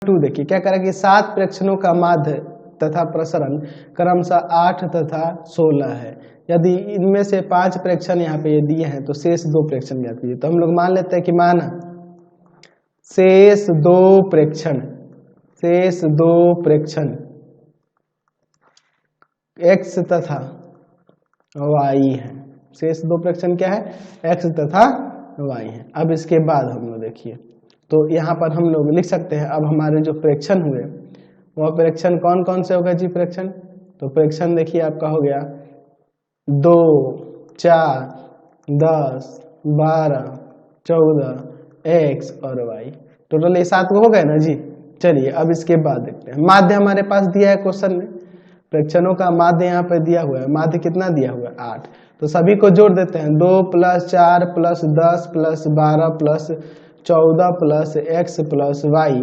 2 देखिए क्या करें कि 7 प्रेक्षणों का माध्य तथा प्रसरण क्रमशः 8 तथा 16 है। यदि इनमें से 5 प्रेक्षण यहाँ पे ये दिए हैं तो शेष 2 प्रेक्षण ज्ञात कीजिए। तो हम लोग मान लेते हैं कि माना शेष 2 प्रेक्षण x तथा y है। शेष 2 प्रेक्षण क्या है? x तथा y है। अब इसके बाद हम लोग देखिए तो यहाँ पर हम लोग लिख सकते हैं अब हमारे जो प्रेक्षण हुए वह प्रेक्षण कौन कौन से होगा जी प्रेक्षण? तो प्रेक्षण देखिए आपका हो गया 2, 4, 10, 12, 14 x और y। टोटल ये 7 हो गए ना जी। चलिए अब इसके बाद देखते हैं माध्य हमारे पास दिया है क्वेश्चन में। प्रेक्षणों का माध्य यहाँ पे दिया हुआ है। माध्य कितना दिया हुआ है? 8। तो सभी को जोड़ देते हैं 2 + 4 + 10 + 12 + 14 + x + y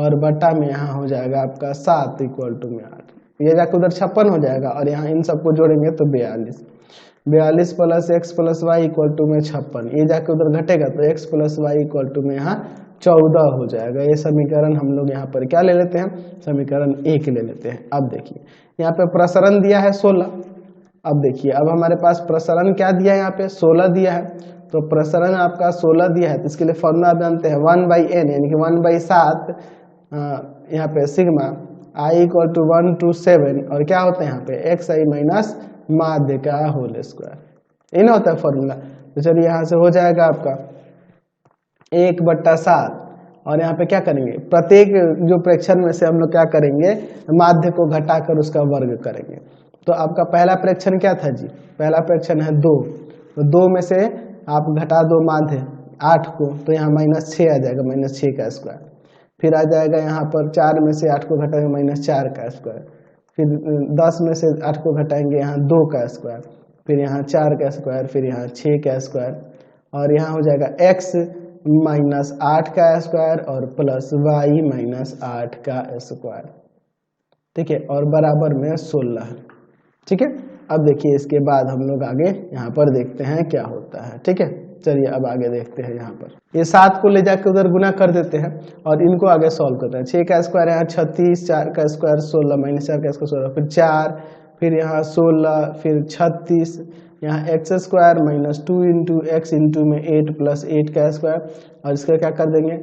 और बटा में यहाँ हो जाएगा आपका 7 = 8। ये जाकर उधर 56 हो जाएगा और यहाँ इन सबको जोड़ेंगे तो 42 + x + y = में 56। ये जाके उधर घटेगा तो x + y = में यहाँ 14 हो जाएगा। ये समीकरण हम लोग यहाँ पर क्या ले लेते हैं? समीकरण 1 ले लेते हैं। अब देखिए यहाँ पे प्रसरण दिया है 16। अब देखिए अब हमारे पास प्रसरण क्या दिया है? यहाँ पे 16 दिया है। तो प्रसरण आपका 16 दिया है तो इसके लिए फॉर्मूला जानते हैं 1/n यानी कि 1/7 यहाँ पे सिग्मा i = 1 to 7 और क्या होता है यहाँ पे xi माइनस माध्य का होल स्क्वायर। ये ना होता है फॉर्मूला। तो चलिए यहाँ से हो जाएगा आपका 1/7 और यहाँ पे क्या करेंगे प्रत्येक जो प्रेक्षण में से हम लोग क्या करेंगे माध्य को घटाकर उसका वर्ग करेंगे। तो आपका पहला प्रेक्षण क्या था जी? पहला प्रेक्षण है 2। तो 2 में से आप घटा दो माध्य 8 को तो यहाँ -6 आ जाएगा, -6 का स्क्वायर। फिर आ जाएगा यहाँ पर 4 में से 8 को घटाएंगे -4 का स्क्वायर। फिर 10 में से 8 को घटाएंगे यहाँ 2 का स्क्वायर। फिर यहाँ 4 का स्क्वायर। फिर यहाँ 6 का स्क्वायर और यहाँ हो जाएगा x - 8 का स्क्वायर और प्लस y - 8 का स्क्वायर। ठीक है और बराबर में 16 है। ठीक है अब देखिए इसके बाद हम लोग आगे यहाँ पर देखते हैं क्या होता है। ठीक है चलिए अब आगे देखते हैं। यहाँ पर ये 7 को ले जाकर उधर गुना कर देते हैं और इनको आगे सॉल्व करते हैं। 6 का स्क्वायर यहाँ 36, 4 का स्क्वायर 16 -4 का स्क्वायर 16, फिर 4, फिर यहाँ 16, फिर 36, यहाँ x² - 2 × x × में 8 + 8 का स्क्वायर और इसका क्या कर देंगे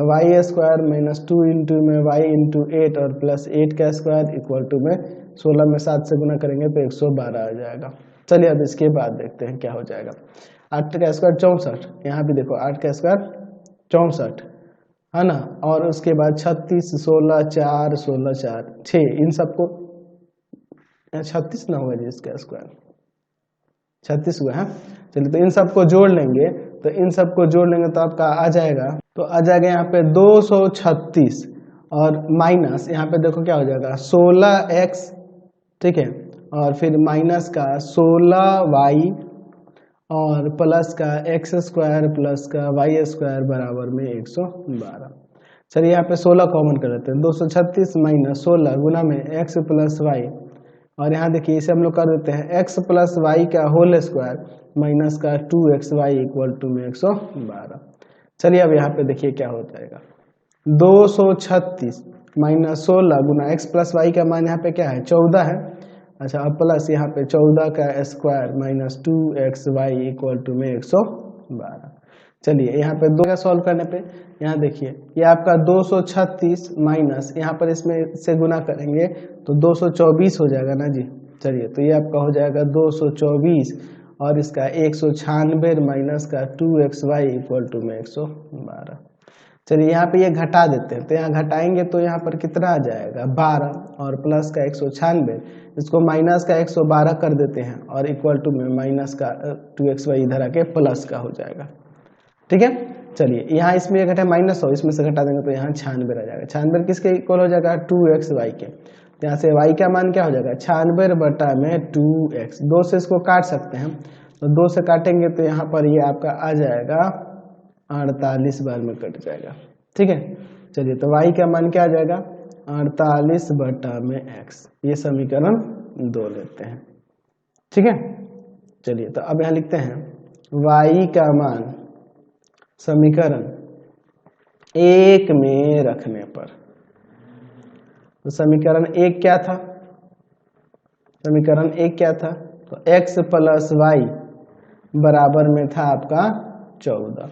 y² - 2 × में y × 8 और प्लस 8 का स्क्वायर = में 16 में 7 से गुना करेंगे तो 112 आ जाएगा। चलिए अब इसके बाद देखते हैं क्या हो जाएगा। 8 का स्क्वायर 64, यहाँ भी देखो 8 का स्क्वायर 64 है ना। और उसके बाद 36, 16, 4, 16, 4, 6 इन सबको 36 ना होगा जी इसका स्क्वायर 36 हुआ है। चलिए तो इन सबको जोड़ लेंगे तो आपका आ जाएगा यहाँ पे 236 और माइनस यहाँ पे देखो क्या हो जाएगा 16x। ठीक है और फिर माइनस का 16y और प्लस का x² प्लस का y² बराबर में 112। चलिए यहाँ पे 16 कॉमन कर लेते हैं 236 - 16 गुना में x + y और यहाँ देखिए इसे हम लोग कर देते हैं x + y का होल स्क्वायर माइनस का 2xy = में 112। चलिए अब यहाँ पे देखिए क्या हो जाएगा 236 - 16 गुना x + y का मान यहाँ पे क्या है 14 है। अच्छा अब प्लस यहाँ पे 14 का स्क्वायर - 2xy = में 112। चलिए यहाँ पे 2 का सॉल्व करने पे यहाँ देखिए ये आपका 236 माइनस यहाँ पर इसमें से गुना करेंगे तो 224 हो जाएगा ना जी। चलिए तो ये आपका हो जाएगा 224 और इसका 196 माइनस का 2xy = में 112। चलिए यहाँ पे ये घटा देते हैं तो यहाँ घटाएंगे तो यहाँ पर कितना आ जाएगा 12 और प्लस का 196 इसको माइनस का 112 कर देते हैं और = में माइनस का 2xy इधर आके प्लस का हो जाएगा। ठीक है चलिए यहाँ इसमें घटा माइनस हो इसमें से घटा देंगे तो यहाँ 96 आ जाएगा। 96 किसके इक्वल हो जाएगा 2xy के। तो यहाँ से y का मान क्या हो जाएगा 96 में 2x। 2 से इसको काट सकते हैं तो 2 से काटेंगे तो यहाँ पर ये आपका आ जाएगा 48 बार में कट जाएगा। ठीक है चलिए तो y का मान क्या आ जाएगा 48 में x। ये समीकरण 2 लेते हैं। ठीक है चलिए तो अब यहाँ लिखते हैं y का मान समीकरण 1 में रखने पर तो समीकरण एक क्या था, समीकरण एक क्या था, तो x प्लस वाई बराबर में था आपका 14,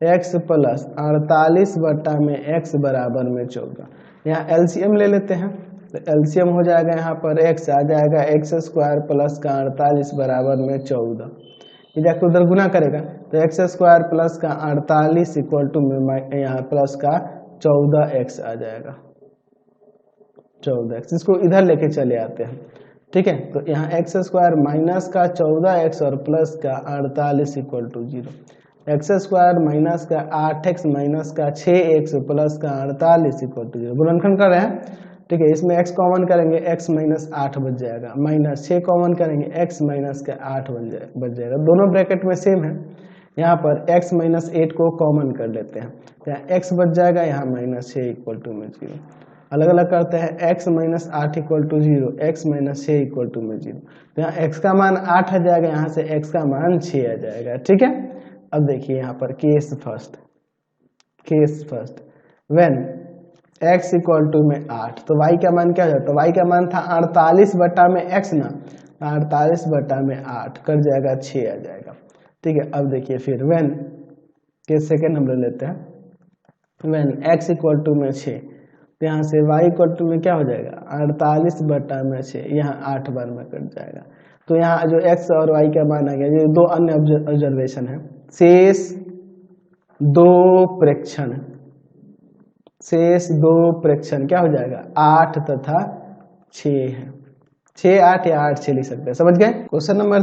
x प्लस 48 बट्टा में x बराबर में 14। यहाँ एलसीएम ले लेते हैं, तो एलसीएम हो जाएगा यहाँ पर x आ जाएगा x स्क्वायर प्लस का 48 बराबर में 14, ये जाकर उधर गुना करेगा तो x स्क्वायर प्लस का 48 इक्वल टू में यहाँ प्लस का 14x आ जाएगा, 14x। इसको इधर लेके चले आते हैं, ठीक है। तो यहाँ एक्स स्क्वायर माइनस का 14x और प्लस का 48 equal to 0, x square minus का 8x माइनस का 6x प्लस का 48 इक्वल टू 0। गुणनखंड कर रहे हैं, ठीक है। इसमें x कॉमन करेंगे x माइनस 8 बच जाएगा, माइनस 6 कॉमन करेंगे x माइनस का 8 बच जाएगा, दोनों ब्रैकेट में सेम है। यहाँ पर x माइनस 8 को कॉमन कर लेते हैं, यहाँ x बच जाएगा, यहाँ माइनस 6 इक्वल टू में 0। अलग अलग करते हैं, x minus 8 equal to 0, x minus 6 equal to में 0। तो यहाँ x का मान 8 आ जाएगा, यहाँ से x का मान 6 आ जाएगा, ठीक है। अब देखिए यहाँ पर case first, case first when x equal to में 8, तो y का मान क्या हो जाता है, तो y का मान था 48 बट्टा में x ना, 48 बट्टा में 8 कर जाएगा 6 आ जाएगा, ठीक है। अब देखिए फिर व्हेन केस सेकेंड हम ले लेते हैं, व्हेन x इक्वल टू में 6, तो यहाँ से y इक्वल टू में क्या हो जाएगा 48 बट्टा में 6, यहाँ 8 बार में कट जाएगा। तो यहाँ जो x और y का मान आ गया, ये दो अन्य ऑब्जर्वेशन है। शेष दो प्रेक्षण, शेष दो प्रेक्षण क्या हो जाएगा 8 तथा 6 है, 6 8 या 8 6 लिख सकते हैं, समझ गए। Question number